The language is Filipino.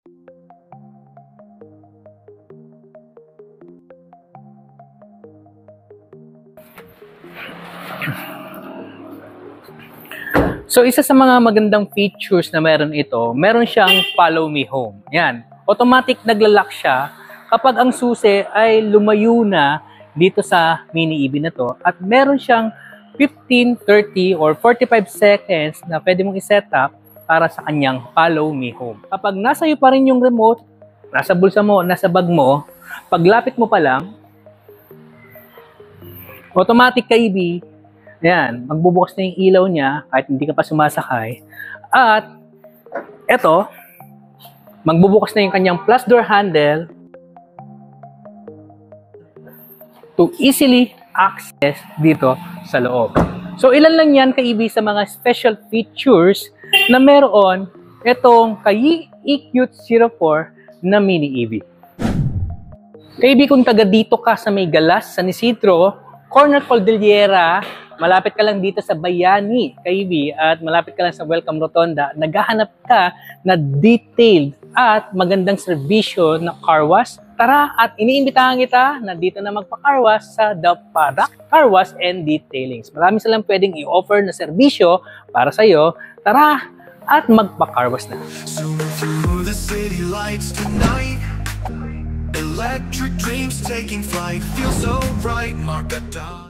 So, isa sa mga magandang features na meron ito, meron siyang follow me home. Yan. Automatic naglalak siya kapag ang susi ay lumayo na dito sa mini EV na to. At meron siyang 15, 30, or 45 seconds na pwede mong i-set up para sa kanyang follow me home. Kapag nasa iyo pa rin yung remote, nasa bulsa mo, nasa bag mo, paglapit mo pa lang, automatic ka-EV, yan, magbubukas na yung ilaw niya kahit hindi ka pa sumasakay. At eto, magbubukas na yung kanyang plus door handle to easily access dito sa loob. So ilan lang yan ka-EV sa mga special features na meron itong Kayee EQ04 na mini EV. Ka-EV, kung taga dito ka sa may Galas, San Isidro, Corner Cordillera, malapit ka lang dito sa Bayani, ka-EV, at malapit ka lang sa Welcome Rotonda, naghahanap ka na detailed at magandang serbisyo na car wash, tara at iniimbitahan kita na dito na magpa-car wash sa The Parak Car Wash and Detailings. Marami silang pwedeng i-offer na serbisyo para sa iyo. Tara at magpa-car wash na. Electric dreams taking flight, feel so bright, mark a dot.